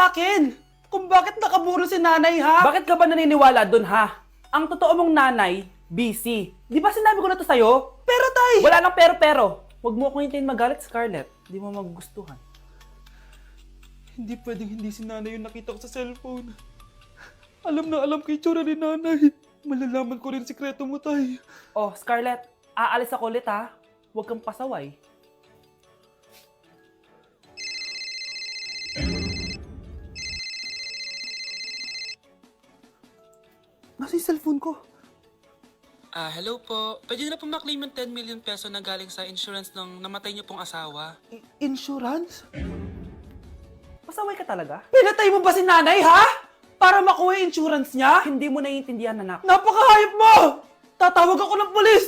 sa akin kung bakit nakaburo si nanay, ha? Bakit ka ba naniniwala dun, ha? Ang totoo mong nanay, busy. Di ba sinabi ko na to sa'yo? Pero tay! Wala nang pero. Huwag mo akong hintayin magalit, Scarlett. Di mo magugustuhan. Hindi pwedeng hindi si nanay yung nakita ko sa cellphone. Alam na alam ko yung tsura ni nanay. Malalaman ko rin sikreto mo, tay. Oh, Scarlett, aalis ako ulit, ha? Huwag kang pasaway. Nasa yung cellphone ko? Hello po. Pwede na po maklaim yung 10 million peso na galing sa insurance ng namatay niyo pong asawa. Insurance? Pasaway ka talaga? Pinatay mo ba si nanay, ha? Para makuha yung insurance niya? Hindi mo naiintindihan, anak. Napakahayop mo! Tatawag ako ng pulis!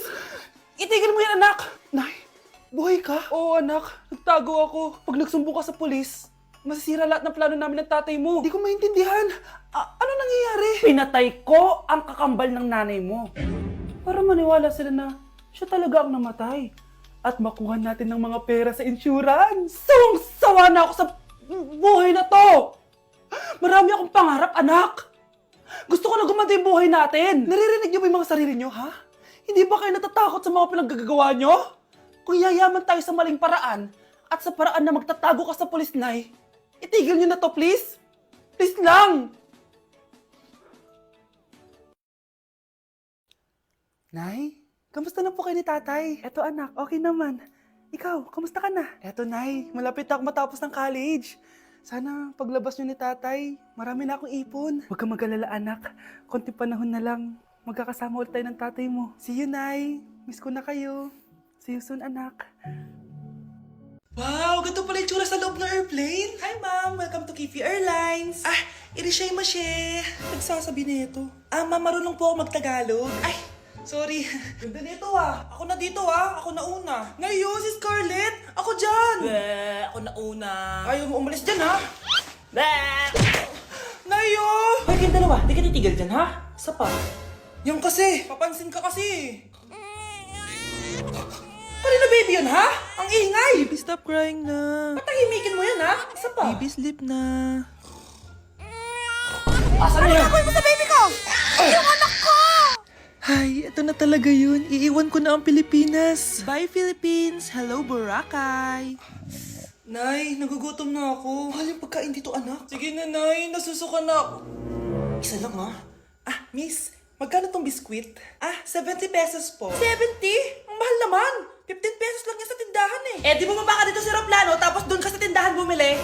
Itigil mo yan, anak! Nay, buhay ka? Oo, anak. Nagtago ako. Pag nagsumbong ka sa pulis, masisira lahat ng plano namin ng tatay mo. Hindi ko maintindihan. Ano nangyayari? Pinatay ko ang kakambal ng nanay mo. Para maniwala sila na siya talaga ang namatay. At makuha natin ng mga pera sa insurance. Sawang-sawa na ako sa buhay na to! Marami akong pangarap, anak! Gusto ko na gumanda yung buhay natin! Naririnig niyo ba yung mga sarili niyo, ha? Hindi ba kayo natatakot sa mga pinaggagawa niyo? Kung yayaman tayo sa maling paraan at sa paraan na magtatago ka sa pulis, Nay, itigil niyo na to, please! Please lang! Nay, kamusta na po kayo ni tatay? Eto anak, okay naman. Ikaw, kamusta ka na? Eto Nay, malapit na ako matapos ng college. Sana paglabas niyo ni tatay, marami na akong ipon. Huwag kang mag-alala anak, konti panahon na lang. Magkakasama ulit tayo ng tatay mo. See you, Nay. Miss ko na kayo. See you soon, anak. Wow, ganito pala yung tsura sa loob ng airplane. Hi, ma'am. Welcome to Kifi Airlines. Irishay mashe. Nagsasabi na ito. Ma'am, marunong po ako magtagalog. Ay, sorry. Ganda nito Ako na dito Ako na una. Ngayon, si Scarlett. Ako dyan. Ako na una. Ayaw mo umalis dyan Bleh! Nayo! Hoy, kayong dalawa, di ka titigil dyan, ha? Isa pa. Yan kasi. Papansin ka kasi. Kanina baby yun, ha? Ang ingay! Baby, stop crying na. Patahimikin mo yan, ha? Isa pa. Baby, sleep na. Asan na yan? mo sa baby ko! Yung anak ko! Hay, ito na talaga yun. Iiwan ko na ang Pilipinas. Bye, Philippines. Hello, Boracay. Nay, nagugutom na ako. Mahal yung pagkain dito, anak. Sige na, Nay. Nasusuka na ako. Isa lang, ha? Miss, magkano tong biskwit? 70 pesos po. 70? Ang mahal naman. 15 pesos lang yan sa tindahan Di bumaba ka dito sa aeroplano, tapos doon ka sa tindahan bumili.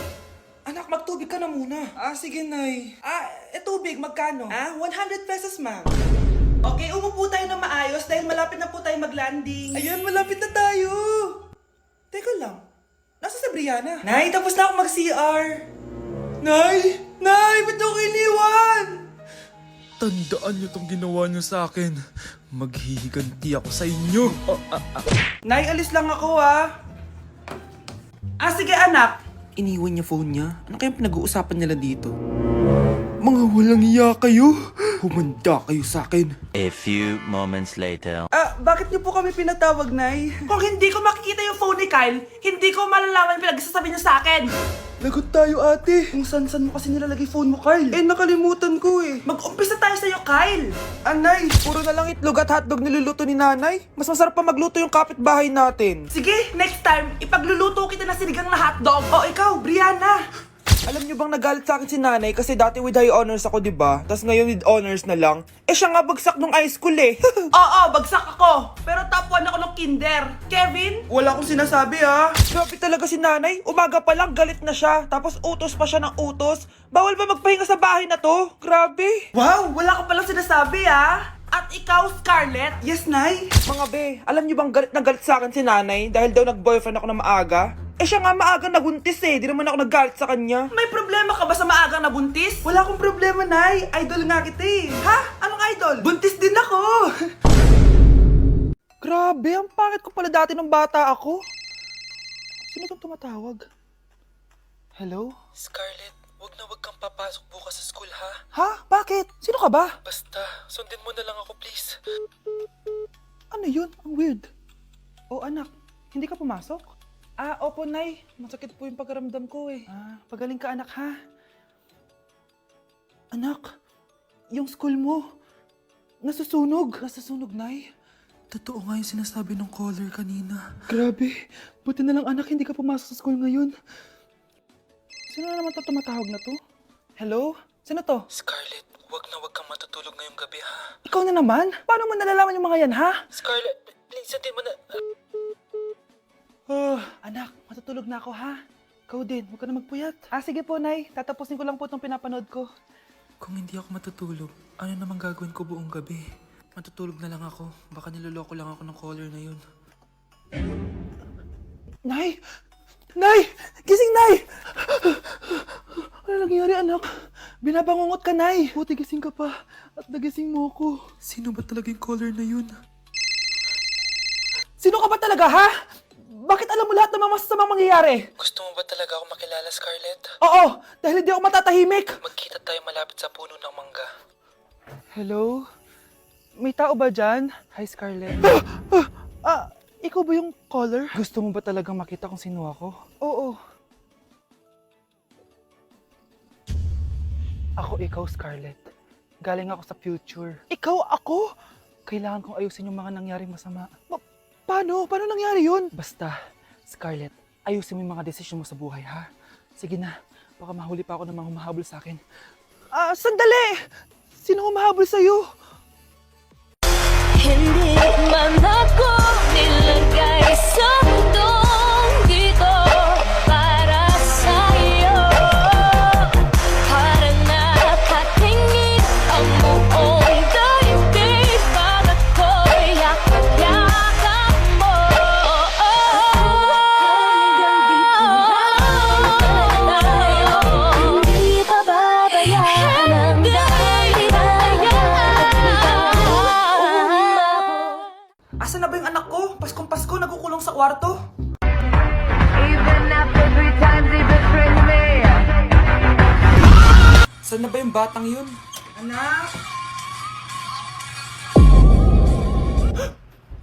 Anak, magtubig ka na muna. Sige, Nay. Tubig, magkano? 100 pesos, ma'am. Okay, umupo tayo na maayos dahil malapit na po tayo mag-landing. Ayun, malapit na tayo. Teka lang. Nasa si Brianna? Nay, tapos na ako mag-CR. Nay! Nay! Ba't ako iniwan? Tandaan niyo tong ginawa niyo sa akin. Maghihiganti ako sa inyo. Nay, alis lang ako sige anak. Iniwan niya phone niya? Ano kayang pinag-uusapan nila dito? Mga walang iya kayo. Humanda kayo sa akin. A few moments later. Bakit niyo po kami pinatawag, Nay? Kung hindi ko makikita yung phone ni Kyle, hindi ko malalaman pinagsasabi niya sa akin. Lagot tayo, ate. Kung san-san mo kasi nilalagay phone mo, Kyle. Nakalimutan ko Mag-umpisa tayo sa'yo, Kyle. Anay, puro na lang itlog at hotdog niluluto ni nanay. Mas masarap pa magluto yung kapitbahay natin. Sige, next time, ipagluluto kita ng sinigang na hotdog. Ikaw, Brianna. Alam niyo bang nagalit sa akin si nanay kasi dati with high honors ako, di ba? Tapos ngayon with honors na lang. Siya nga bagsak nung high school Oo, bagsak ako. Pero top 1 ako ng kinder. Kevin? Wala akong sinasabi Grabe talaga si nanay. Umaga pa lang galit na siya. Tapos utos pa siya ng utos. Bawal ba magpahinga sa bahay na to? Grabe. Wow, wala ka palang sinasabi At ikaw, Scarlett? Yes, Nay. Mga be, alam niyo bang galit na galit sa akin si nanay dahil daw nag-boyfriend ako na maaga? Siya nga maaga nabuntis Di naman ako naggalit sa kanya. May problema ka ba sa maagang nabuntis? Wala akong problema, Nay. Idol nga kita Ha? Anong idol? Buntis din ako. Grabe, ang pangit ko pala dati nung bata ako. Sino itong tumatawag? Hello? Scarlett, wag kang papasok bukas sa school, ha? Ha? Bakit? Sino ka ba? Basta, sundin mo na lang ako, please. Ano yun? Ang weird. Anak, hindi ka pumasok? Opo, Nay. Masakit po yung pagkaramdam ko pagaling ka, anak, ha? Anak, yung school mo, nasusunog. Nasusunog, Nay. Totoo nga yung sinasabi ng caller kanina. Grabe, buti na lang anak, hindi ka pumasok sa school ngayon. Sino na naman tumatawag na to? Hello? Sino to? Scarlett, wag kang matutulog ngayong gabi ha. Ikaw na naman? Paano mo nalalaman yung mga yan, ha? Scarlett, please, hindi mo na... Anak, matutulog na ako, ha? Ikaw din, huwag ka na magpuyat. Sige po, Nay. Tatapusin ko lang po itong pinapanood ko. Kung hindi ako matutulog, ano namang gagawin ko buong gabi? Matutulog na lang ako. Baka niloloko lang ako ng caller na yun. Nay! Nay! Gising, Nay! Ano nangyari, anak? Binabangungot ka, Nay. Buti gising ka pa. At nagising mo ako. Sino ba talaga yung caller na yun? Sino ka ba talaga, ha? Bakit alam mo lahat ng mga masasamang mangyayari? Gusto mo ba talaga ako makilala, Scarlett? Oo, dahil hindi ako matatahimik. Magkita tayo malapit sa puno ng mangga. Hello? May tao ba dyan? Hi, Scarlett. Ikaw ba yung caller? Gusto mo ba talagang makita kung sino ako? Oo. Ako ikaw, Scarlett. Galing ako sa future. Ikaw ako? Kailangan kong ayusin yung mga nangyaring masama. Paano? Paano nangyari yun? Basta, Scarlett, ayusin mo yung mga desisyon mo sa buhay, ha? Sige na, baka mahuli pa ako ng mga humahabol sa akin. Sandali! Sino humahabol sa'yo? Hindi man ako nilagay sa mundong dito para sa'yo. Para nakatingin ang buong daigdig pag ako'y yakap-yakap mo. Hanggang dito tayo, hindi pababayaan ang Asan na ba yung anak ko? Paskong-pasko, nagkukulong sa kwarto. Even after 3 times he betrayed me. Saan na ba yung batang yun? Anak!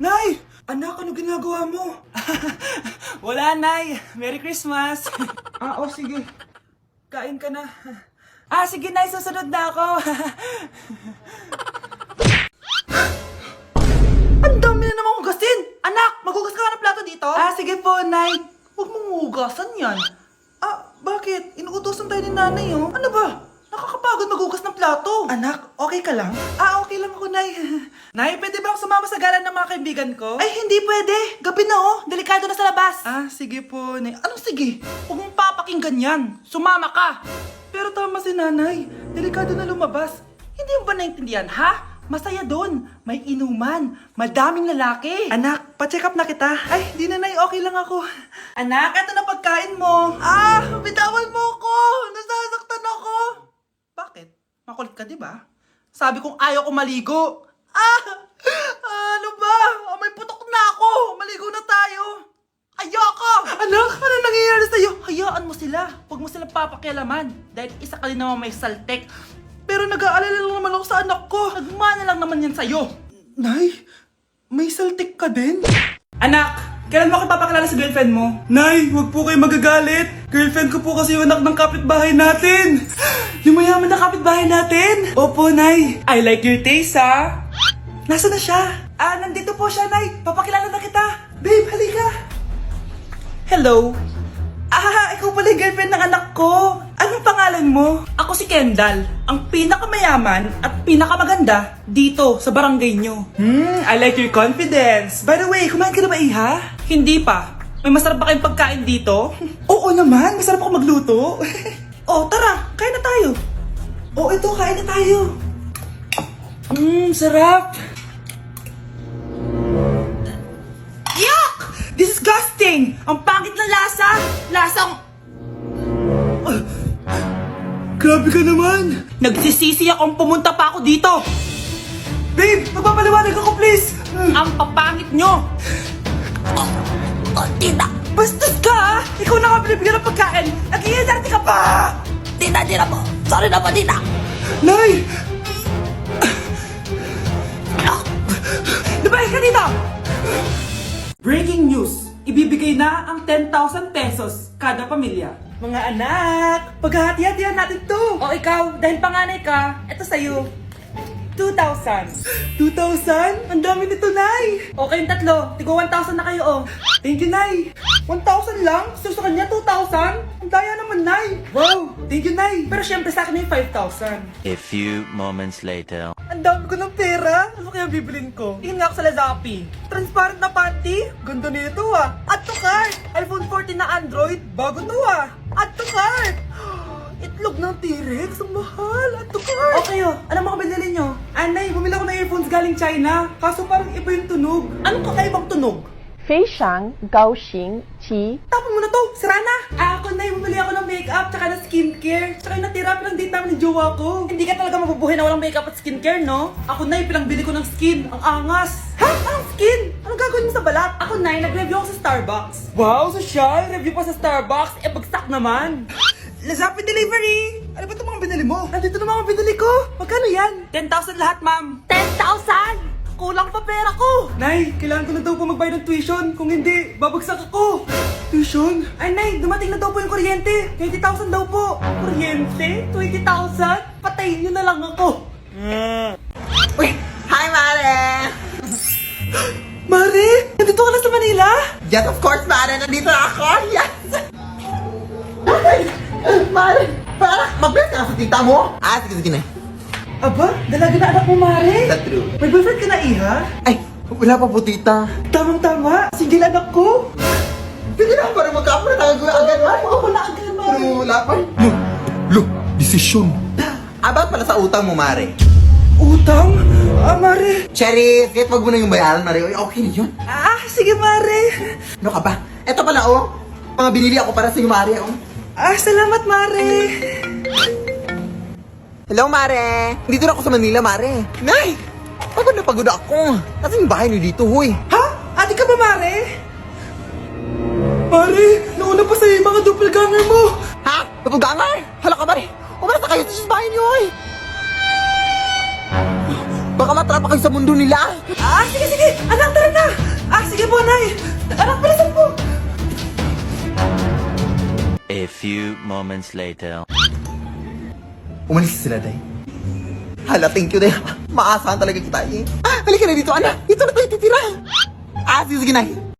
Nay! Anak, ano ginagawa mo? Wala, Nay. Merry Christmas. Sige. Kain ka na. Sige, Nay. Susunod na ako. Ang dami na namang hugasin! Anak, maghugas ka ng plato dito? Sige po, Nay. Huwag mong hugasan yan. Bakit? Inuutosan tayo ni Nanay, oh. Ano ba? Nakakapagod maghugas ng plato. Anak, okay ka lang? Okay lang ako, Nay. Nay, pwede ba ako sumama sa gala ng mga kaibigan ko? Ay, hindi pwede. Gabi na, oh. Delikado na sa labas. Sige po, Nay. Anong sige? Huwag mong papakinggan yan. Sumama ka. Pero tama si Nanay. Delikado na lumabas. Hindi mo ba naintindihan, ha? Masaya doon. May inuman. Madaming lalaki. Anak, pa-check up na kita. Ay, di na, Nay. Okay lang ako. Anak, eto na pagkain mo. Bitawan mo ako. Nasasaktan ako. Bakit? Makulit ka, di ba? Sabi kong ayaw ko maligo. Ano ba? May putok na ako. Maligo na tayo. Ayoko! Anak, ano nangyayari sa'yo? Hayaan mo sila. Huwag mo silang papakialaman. Dahil isa ka din naman may saltek. Pero nag-aalala lang naman ako sa anak ko. Nagmana lang naman yan sa'yo. Nay, may saltik ka din? Anak, kailan mo ako papakilala sa girlfriend mo? Nay, huwag po kayo magagalit. Girlfriend ko po kasi yung anak ng kapitbahay natin. Yung mayaman na kapitbahay natin. Opo, Nay. I like your taste, ha? Nasaan na siya? Nandito po siya, Nay. Papakilala na kita. Babe, halika. Hello. Ikaw pala yung girlfriend ng anak ko. Anong pangalan mo? Ako si Kendall, ang pinakamayaman at pinakamaganda dito sa barangay nyo. I like your confidence. By the way, kumain ka na ba, Iha? Hindi pa. May masarap ba kayong pagkain dito? Oo naman, masarap ako magluto. Tara, kain na tayo. Ito, kain na tayo. Sarap. Yuck! Disgusting! Ang pangit na lasa! Lasang... Grabe ka naman! Nagsisisi akong pumunta pa ako dito! Babe! Magpapaliwanag ako, please! Ang papangit nyo! Tita! Bastos ka, ha? Ikaw na nga binibigyan ng pagkain! Nag-iinarte ka pa! Tita, po! Sorry na po, tita! Nay! Lumayas ka dito! Breaking news! Ibibigay na ang 10,000 pesos kada pamilya. Mga anak, paghahati-hatihan natin to. O ikaw, dahil panganay ka, eto sa'yo. 2,000. 2,000? Ang dami nito, Nay. Okay yung tatlo. Tigo 1,000 na kayo, oh. Thank you, Nay. 1,000 lang? So sa kanya, 2,000? Ang daya naman, Nay. Wow, thank you, Nay. Pero syempre sa akin yung 5,000. A few moments later. Ang dami ko ng pera. Ano kaya bibilin ko? Tingin nga ako sa Lazapi. Transparent na panty? Ganda nito ah. Add to cart. iPhone 14 na Android. Bago to ah. Add to cart. Itlog ng T-Rex. Ang mahal. Add to cart. Okay oh. Ano mga binili nyo? Anay, bumili ako ng earphones galing China. Kaso parang iba yung tunog. Anong kakaibang tunog? 非常高兴其 Tapon mo na to! Sira na! Ako na bumili ako ng makeup tsaka ng skincare. Tsaka yung natira pinang date namin ng jowa ko. Hindi ka talaga mabubuhay na walang makeup at skincare, no? Ako na pinangbili ko ng skin. Ang angas! Ha? Anong skin? Anong gagawin mo sa balat? Ako na nag-review ako sa Starbucks. Wow, social! Review pa sa Starbucks? Eh, bagsak naman! Lazapi Delivery! Ano ba itong mga binili mo? Nandito na mga binili ko! Magkano yan? 10,000 lahat, ma'am! 10,000! Kulang pa pera ko! Nay, kailangan ko na daw po magbayad ng tuition. Kung hindi, babagsak ako. Tuition? Ay, Nay, dumating na daw po yung kuryente. 20,000 daw po. Kuryente? 20,000? Patayin niyo na lang ako. Uy! Hi, Mare! Mare, nandito ka na sa Manila? Yes, of course, Mare! Nandito na ako! Yes! Mare! Para! Mag-bless ka na sa tita mo! Sige na. Aba, dalaga na anak mo, Mare. That's true. May boyfriend ka na, Iha? Ay! Wala pa po, tita. Tamang-tama, single anak ko. Sige na, para magkapura na agad, Mare. Ako na agad, Mare. Pero wala pa. Desisyon. About pala sa utang mo, Mare. Utang? Mare. Cherry, kahit wag mo na yung bayaran, Mare. Okay na yun. Sige, Mare. Ano ka ba? Eto pala, oh. Mga binili ako para sa'yo, Mare, oh. Salamat, Mare. Hello, Mare! Dito na ako sa Manila, Mare. Nay! Pagod na pagod ako. Kasi yung bahay niyo dito, huy. Ha? Ate ka ba, Mare? Mare, nauna pa sa'yo yung mga doppelganger mo. Ha? Doppelganger? Hala ka, Mare. Umalas na kayo sa bahay niyo, huy. Baka matrapa kayo sa mundo nila. Sige. Anak, tara na. Sige po, Nay. Anak, bilisan po. A few moments later. Umalis sila, Day. Hala, thank you, Day. Maasahan talaga kita, eh. Halika na dito, anak. Dito na tayo titira. Sige, Nay.